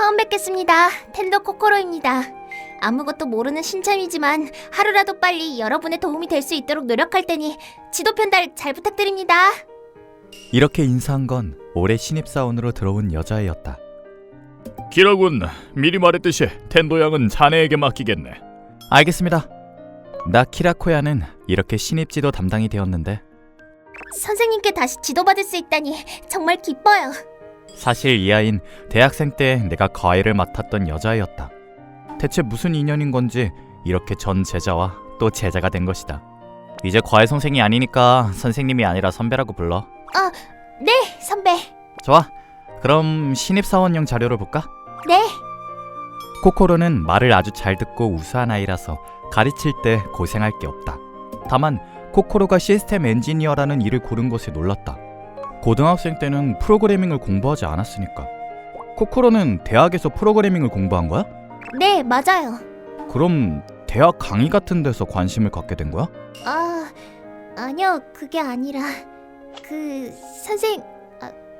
처음 뵙겠습니다. 텐더 코코로입니다. 아무것도 모르는 신참이지만 하루라도 빨리 여러분의 도움이 될 수 있도록 노력할 테니 지도 편달 잘 부탁드립니다. 이렇게 인사한 건 올해 신입사원으로 들어온 여자애였다. 기라군, 미리 말했듯이 텐도 양은 자네에게 맡기겠네. 알겠습니다. 나 키라코야는 이렇게 신입지도 담당이 되었는데 선생님께 다시 지도받을 수 있다니 정말 기뻐요. 사실 이 아인 대학생 때 내가 과외를 맡았던 여자애였다. 대체 무슨 인연인 건지 이렇게 전 제자와 또 제자가 된 것이다. 이제 과외 선생이 아니니까 선생님이 아니라 선배라고 불러. 네, 선배. 좋아. 그럼 신입사원용 자료를 볼까? 네. 코코로는 말을 아주 잘 듣고 우수한 아이라서 가르칠 때 고생할 게 없다. 다만 코코로가 시스템 엔지니어라는 일을 고른 것에 놀랐다. 고등학생 때는 프로그래밍을 공부하지 않았으니까. 코코로는 대학에서 프로그래밍을 공부한 거야? 네, 맞아요. 그럼 대학 강의 같은 데서 관심을 갖게 된 거야? 아니요, 그게 아니라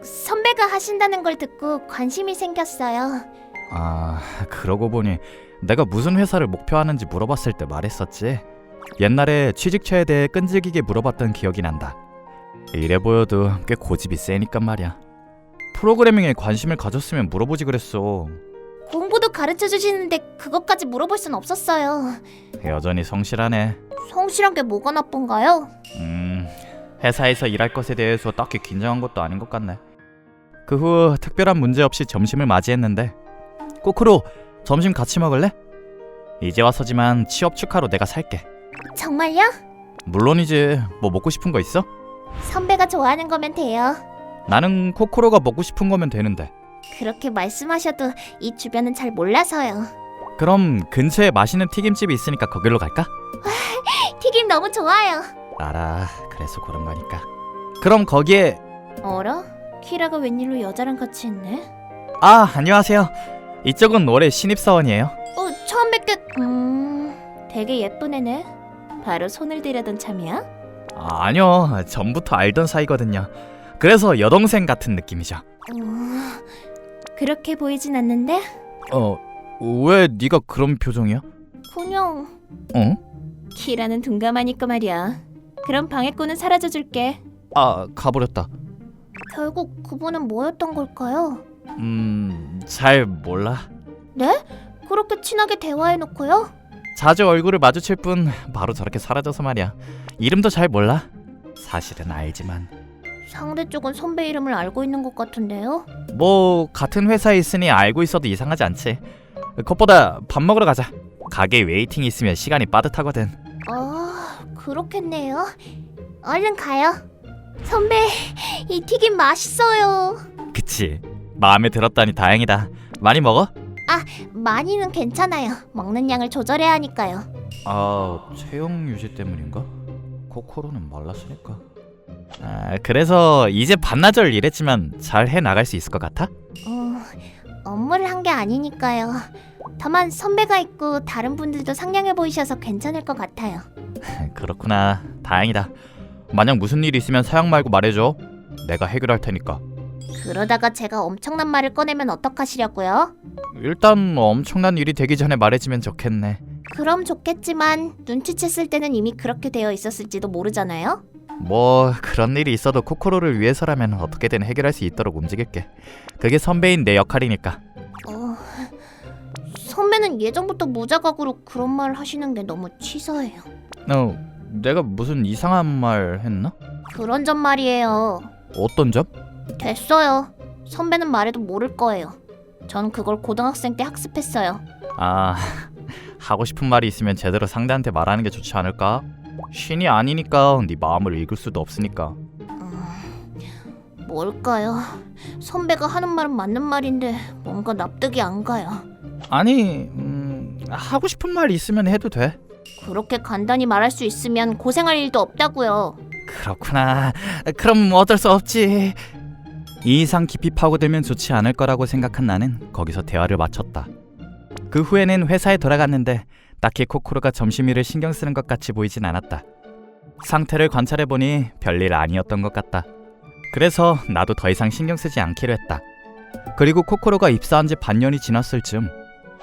선배가 하신다는 걸 듣고 관심이 생겼어요. 그러고 보니 내가 무슨 회사를 목표하는지 물어봤을 때 말했었지. 옛날에 취직처에 대해 끈질기게 물어봤던 기억이 난다. 이래 보여도 꽤 고집이 세니까 말이야. 프로그래밍에 관심을 가졌으면 물어보지 그랬어. 공부도 가르쳐 주시는데 그것까지 물어볼 순 없었어요. 여전히 성실하네. 성실한 게 뭐가 나쁜가요? 회사에서 일할 것에 대해서 딱히 긴장한 것도 아닌 것 같네. 그 후 특별한 문제 없이 점심을 맞이했는데 코코로, 점심 같이 먹을래? 이제 와서지만 취업 축하로 내가 살게. 정말요? 물론이지. 뭐 먹고 싶은 거 있어? 선배가 좋아하는 거면 돼요. 나는 코코로가 먹고 싶은 거면 되는데. 그렇게 말씀하셔도 이 주변은 잘 몰라서요. 그럼 근처에 맛있는 튀김집이 있으니까 거길로 갈까? 튀김 너무 좋아요. 알아. 그래서 그런 거니까. 그럼 거기에... 어라? 키라가 웬일로 여자랑 같이 있네? 안녕하세요. 이쪽은 올해 신입사원이에요. 처음 되게 예쁜 애네. 바로 손을 대려던 참이야? 아니요. 전부터 알던 사이거든요. 그래서 여동생 같은 느낌이죠. 그렇게 보이진 않는데? 왜 네가 그런 표정이야? 그냥 키라는 둔감하니까 말이야. 그럼 방해꾼은 사라져줄게. 가버렸다. 결국 그분은 뭐였던 걸까요? 잘 몰라. 네? 그렇게 친하게 대화해놓고요? 자주 얼굴을 마주칠 뿐 바로 저렇게 사라져서 말이야. 이름도 잘 몰라. 사실은 알지만 상대 쪽은 선배 이름을 알고 있는 것 같은데요? 뭐 같은 회사에 있으니 알고 있어도 이상하지 않지. 그것보다 밥 먹으러 가자. 가게 웨이팅 있으면 시간이 빠듯하거든. 그렇겠네요. 얼른 가요. 선배, 이 튀김 맛있어요. 그치. 마음에 들었다니 다행이다. 많이 먹어? 많이는 괜찮아요. 먹는 양을 조절해야 하니까요. 체형 유지 때문인가? 코코로는 말랐으니까. 그래서 이제 반나절 일했지만 잘 해나갈 수 있을 것 같아? 업무를 한 게 아니니까요. 다만 선배가 있고 다른 분들도 상냥해 보이셔서 괜찮을 것 같아요. 그렇구나. 다행이다. 만약 무슨 일 있으면 사양 말고 말해줘. 내가 해결할 테니까. 그러다가 제가 엄청난 말을 꺼내면 어떡하시려고요? 일단 엄청난 일이 되기 전에 말해주면 좋겠네. 그럼 좋겠지만 눈치챘을 때는 이미 그렇게 되어 있었을지도 모르잖아요? 뭐 그런 일이 있어도 코코로를 위해서라면 어떻게든 해결할 수 있도록 움직일게. 그게 선배인 내 역할이니까. 선배는 예전부터 무자각으로 그런 말 하시는 게 너무 치서해요. 내가 무슨 이상한 말 했나? 그런 점 말이에요. 어떤 점? 됐어요. 선배는 말해도 모를 거예요. 전 그걸 고등학생 때 학습했어요. 하고 싶은 말이 있으면 제대로 상대한테 말하는 게 좋지 않을까? 신이 아니니까 네 마음을 읽을 수도 없으니까. 뭘까요? 선배가 하는 말은 맞는 말인데 뭔가 납득이 안 가요. 아니, 하고 싶은 말 있으면 해도 돼. 그렇게 간단히 말할 수 있으면 고생할 일도 없다고요. 그렇구나. 그럼 어쩔 수 없지. 이 이상 깊이 파고들면 좋지 않을 거라고 생각한 나는 거기서 대화를 마쳤다. 그 후에는 회사에 돌아갔는데 딱히 코코로가 점심일을 신경 쓰는 것 같이 보이진 않았다. 상태를 관찰해보니 별일 아니었던 것 같다. 그래서 나도 더 이상 신경 쓰지 않기로 했다. 그리고 코코로가 입사한 지 반년이 지났을 즈음.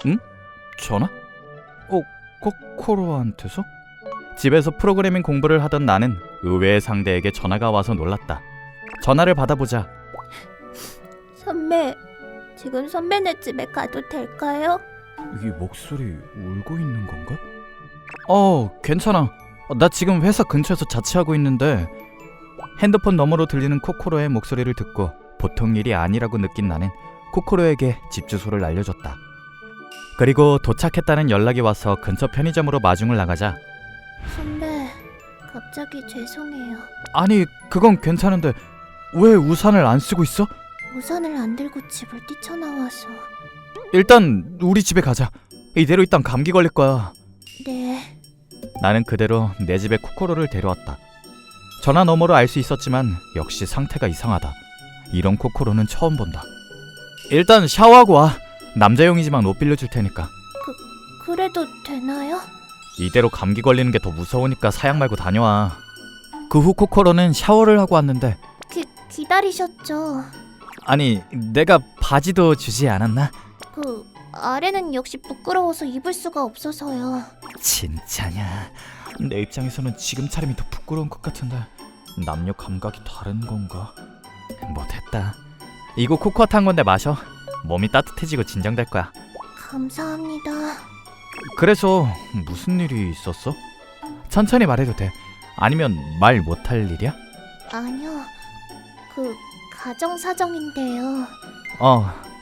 응? 전화? 코코로한테서? 집에서 프로그래밍 공부를 하던 나는 의외의 상대에게 전화가 와서 놀랐다. 전화를 받아보자. 선배, 지금 선배네 집에 가도 될까요? 이 목소리 울고 있는 건가? 괜찮아. 나 지금 회사 근처에서 자취하고 있는데. 핸드폰 너머로 들리는 코코로의 목소리를 듣고 보통 일이 아니라고 느낀 나는 코코로에게 집 주소를 알려줬다. 그리고 도착했다는 연락이 와서 근처 편의점으로 마중을 나가자. 선배, 갑자기 죄송해요. 아니, 그건 괜찮은데 왜 우산을 안 쓰고 있어? 우산을 안 들고 집을 뛰쳐나와서. 일단 우리 집에 가자. 이대로 있단 감기 걸릴 거야. 네. 나는 그대로 내 집에 코코로를 데려왔다. 전화 너머로 알 수 있었지만 역시 상태가 이상하다. 이런 코코로는 처음 본다. 일단 샤워하고 와. 남자용이지만 옷 빌려줄 테니까. 그래도 되나요? 이대로 감기 걸리는 게 더 무서우니까 사양 말고 다녀와. 그 후 코코로는 샤워를 하고 왔는데. 기다리셨죠? 아니, 내가 바지도 주지 않았나? 아래는 역시 부끄러워서 입을 수가 없어서요. 진짜냐? 내 입장에서는 지금 차림이 더 부끄러운 것 같은데 남녀 감각이 다른 건가? 뭐 됐다. 이거 코코아 탄 건데 마셔. 몸이 따뜻해지고 진정될 거야. 감사합니다. 그래서 무슨 일이 있었어? 천천히 말해도 돼. 아니면 말 못할 일이야? 아니요. 가정사정인데요.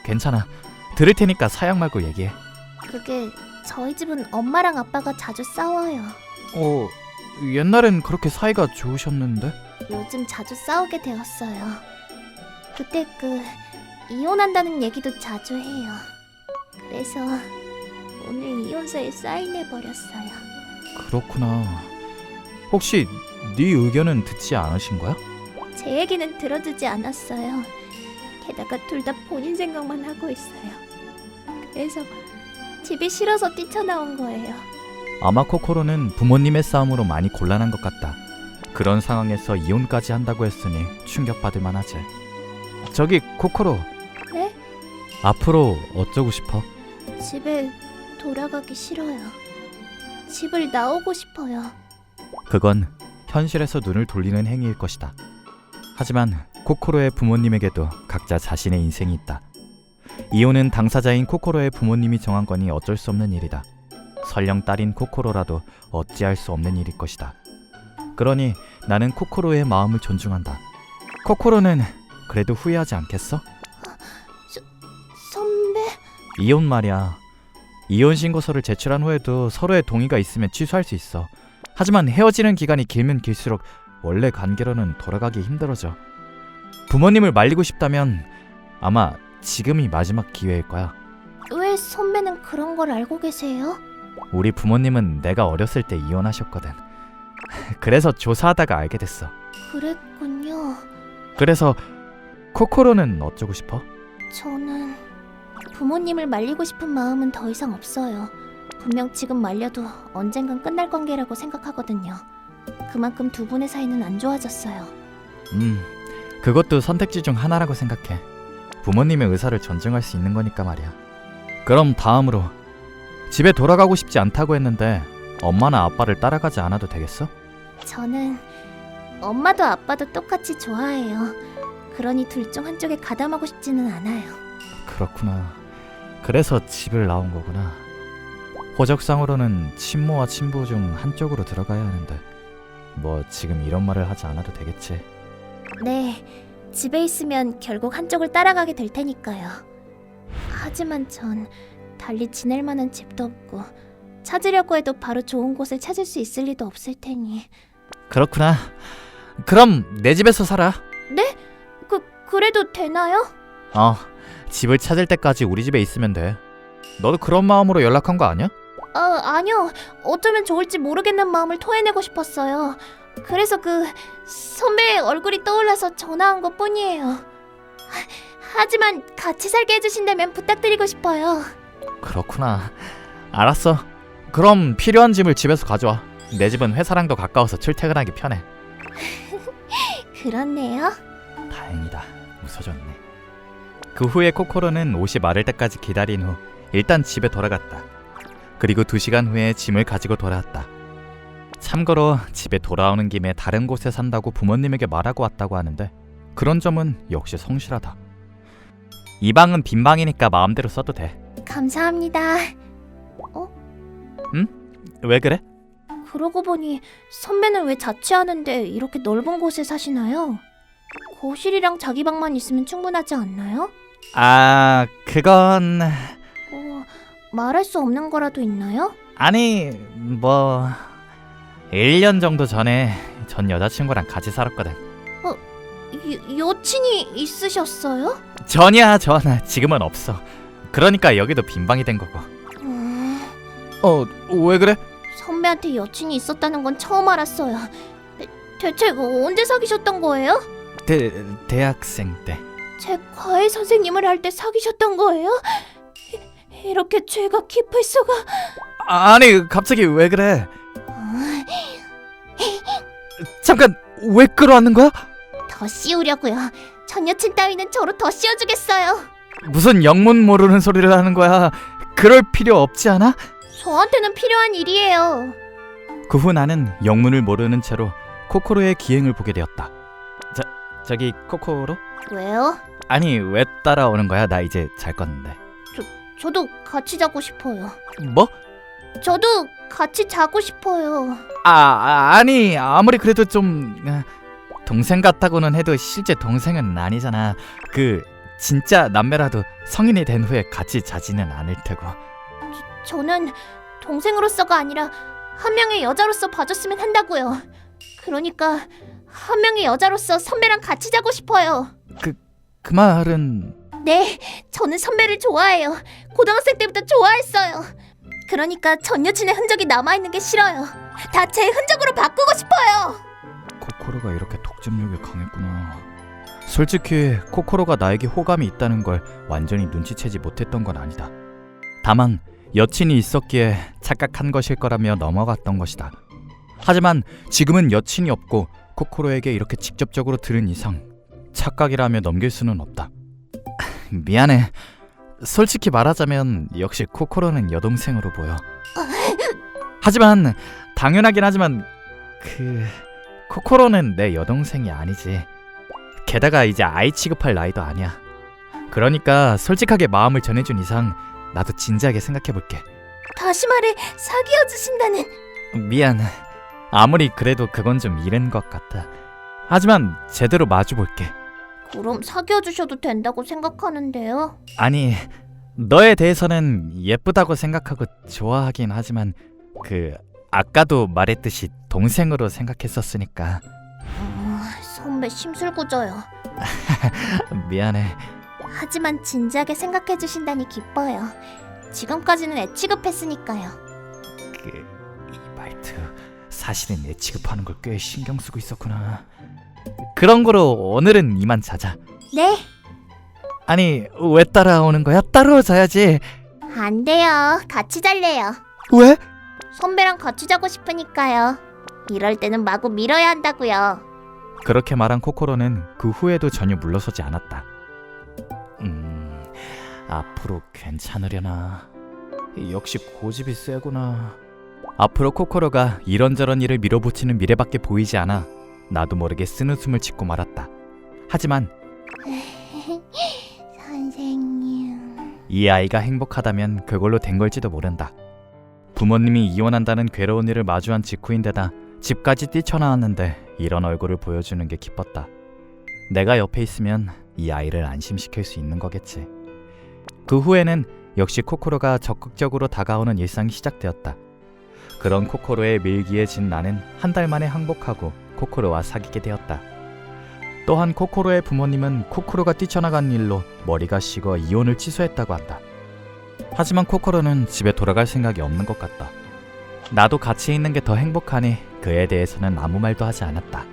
괜찮아. 들을 테니까 사양 말고 얘기해. 그게 저희 집은 엄마랑 아빠가 자주 싸워요. 옛날엔 그렇게 사이가 좋으셨는데? 요즘 자주 싸우게 되었어요. 그때 이혼한다는 얘기도 자주 해요. 그래서 오늘 이혼서에 사인해버렸어요. 그렇구나. 혹시 네 의견은 듣지 않으신 거야? 제 얘기는 들어주지 않았어요. 게다가 둘 다 본인 생각만 하고 있어요. 그래서 집이 싫어서 뛰쳐나온 거예요. 아마 코코로는 부모님의 싸움으로 많이 곤란한 것 같다. 그런 상황에서 이혼까지 한다고 했으니 충격받을 만하지. 저기 코코로. 네? 앞으로 어쩌고 싶어? 집에 돌아가기 싫어요. 집을 나오고 싶어요. 그건 현실에서 눈을 돌리는 행위일 것이다. 하지만 코코로의 부모님에게도 각자 자신의 인생이 있다. 이혼은 당사자인 코코로의 부모님이 정한 거니 어쩔 수 없는 일이다. 설령 딸인 코코로라도 어찌할 수 없는 일일 것이다. 그러니 나는 코코로의 마음을 존중한다. 코코로는 그래도 후회하지 않겠어? 선배? 이혼 말이야. 이혼 신고서를 제출한 후에도 서로의 동의가 있으면 취소할 수 있어. 하지만 헤어지는 기간이 길면 길수록 원래 관계로는 돌아가기 힘들어져. 부모님을 말리고 싶다면 아마 지금이 마지막 기회일 거야. 왜 선배는 그런 걸 알고 계세요? 우리 부모님은 내가 어렸을 때 이혼하셨거든. 그래서 조사하다가 알게 됐어. 그랬군요. 그래서 코코로는 어쩌고 싶어? 저는 부모님을 말리고 싶은 마음은 더 이상 없어요. 분명 지금 말려도 언젠간 끝날 관계라고 생각하거든요. 그만큼 두 분의 사이는 안 좋아졌어요. 그것도 선택지 중 하나라고 생각해. 부모님의 의사를 존중할 수 있는 거니까 말이야. 그럼 다음으로 집에 돌아가고 싶지 않다고 했는데 엄마나 아빠를 따라가지 않아도 되겠어? 저는 엄마도 아빠도 똑같이 좋아해요. 그러니 둘 중 한쪽에 가담하고 싶지는 않아요. 그렇구나. 그래서 집을 나온 거구나. 호적상으로는 친모와 친부 중 한쪽으로 들어가야 하는데 뭐 지금 이런 말을 하지 않아도 되겠지. 네, 집에 있으면 결국 한쪽을 따라가게 될 테니까요. 하지만 전 달리 지낼 만한 집도 없고 찾으려고 해도 바로 좋은 곳을 찾을 수 있을 리도 없을 테니. 그렇구나. 그럼 내 집에서 살아. 네? 그래도 되나요? 집을 찾을 때까지 우리 집에 있으면 돼. 너도 그런 마음으로 연락한 거 아니야? 아니요. 어쩌면 좋을지 모르겠는 마음을 토해내고 싶었어요. 그래서 선배의 얼굴이 떠올라서 전화한 것 뿐이에요. 하지만 같이 살게 해주신다면 부탁드리고 싶어요. 그렇구나. 알았어. 그럼 필요한 짐을 집에서 가져와. 내 집은 회사랑도 가까워서 출퇴근하기 편해. 그렇네요. 다행이다. 웃어줬네. 그 후에 코코로는 옷이 마를 때까지 기다린 후 일단 집에 돌아갔다. 그리고 2시간 후에 짐을 가지고 돌아왔다. 참고로 집에 돌아오는 김에 다른 곳에 산다고 부모님에게 말하고 왔다고 하는데 그런 점은 역시 성실하다. 이 방은 빈 방이니까 마음대로 써도 돼. 감사합니다. 왜 그래? 그러고 보니 선배는 왜 자취하는데 이렇게 넓은 곳에 사시나요? 거실이랑 자기 방만 있으면 충분하지 않나요? 아, 그건... 말할 수 없는 거라도 있나요? 아니, 뭐... 1년 정도 전에 전 여자친구랑 같이 살았거든. 여친이 있으셨어요? 전이야, 전. 지금은 없어. 그러니까 여기도 빈 방이 된 거고. 왜 그래? 선배한테 여친이 있었다는 건 처음 알았어요. 대체 언제 사귀셨던 거예요? 대학생 때. 제 과외 선생님을 할 때 사귀셨던 거예요? 이렇게 죄가 깊을 수가... 아니, 갑자기 왜 그래? 잠깐, 왜 끌어안는 거야? 더 씌우려고요. 전 여친 따위는 저로 더 씌워주겠어요. 무슨 영문 모르는 소리를 하는 거야. 그럴 필요 없지 않아? 저한테는 필요한 일이에요. 그 후 나는 영문을 모르는 채로 코코로의 기행을 보게 되었다. 저기 코코로? 왜요? 아니, 왜 따라오는 거야? 나 이제 잘 건데. 저도 같이 자고 싶어요. 뭐? 저도 같이 자고 싶어요. 아니, 아무리 그래도 좀 동생 같다고는 해도 실제 동생은 아니잖아. 진짜 남매라도 성인이 된 후에 같이 자지는 않을 테고. 저는 동생으로서가 아니라 한 명의 여자로서 봐줬으면 한다고요. 그러니까 한 명의 여자로서 선배랑 같이 자고 싶어요. 그 말은... 네, 저는 선배를 좋아해요. 고등학생 때부터 좋아했어요. 그러니까 전 여친의 흔적이 남아있는 게 싫어요. 다 제 흔적으로 바꾸고 싶어요. 코코로가 이렇게 독점력이 강했구나. 솔직히 코코로가 나에게 호감이 있다는 걸 완전히 눈치채지 못했던 건 아니다. 다만 여친이 있었기에 착각한 것일 거라며 넘어갔던 것이다. 하지만 지금은 여친이 없고 코코로에게 이렇게 직접적으로 들은 이상 착각이라며 넘길 수는 없다. 미안해. 솔직히 말하자면 역시 코코로는 여동생으로 보여. 하지만 당연하긴 하지만 코코로는 내 여동생이 아니지. 게다가 이제 아이 취급할 나이도 아니야. 그러니까 솔직하게 마음을 전해준 이상 나도 진지하게 생각해볼게. 다시 말해, 사귀어 주신다는... 미안. 아무리 그래도 그건 좀 이른 것 같아. 하지만 제대로 마주볼게. 그럼 사귀어 주셔도 된다고 생각하는데요. 아니, 너에 대해서는 예쁘다고 생각하고 좋아하긴 하지만 아까도 말했듯이 동생으로 생각했었으니까. 선배 심술궂어요. 미안해. 하지만 진지하게 생각해 주신다니 기뻐요. 지금까지는 애 취급했으니까요. 이 말투 사실은 애 취급하는 걸 꽤 신경 쓰고 있었구나. 그런 거로 오늘은 이만 자자. 네, 아니, 왜 따라오는 거야? 따로 자야지. 안 돼요. 같이 잘래요. 왜? 선배랑 같이 자고 싶으니까요. 이럴 때는 마구 밀어야 한다고요. 그렇게 말한 코코로는 그 후에도 전혀 물러서지 않았다. 앞으로 괜찮으려나? 역시 고집이 세구나. 앞으로 코코로가 이런저런 일을 밀어붙이는 미래밖에 보이지 않아 나도 모르게 쓴웃음을 짓고 말았다. 하지만 선생님... 이 아이가 행복하다면 그걸로 된 걸지도 모른다. 부모님이 이혼한다는 괴로운 일을 마주한 직후인데다 집까지 뛰쳐나왔는데 이런 얼굴을 보여주는 게 기뻤다. 내가 옆에 있으면 이 아이를 안심시킬 수 있는 거겠지. 그 후에는 역시 코코로가 적극적으로 다가오는 일상이 시작되었다. 그런 코코로의 밀기에 진 나는 한 달 만에 항복하고 코코로와 사귀게 되었다. 또한 코코로의 부모님은 코코로가 뛰쳐나간 일로 머리가 식어 이혼을 취소했다고 한다. 하지만 코코로는 집에 돌아갈 생각이 없는 것 같다. 나도 같이 있는 게 더 행복하니 그에 대해서는 아무 말도 하지 않았다.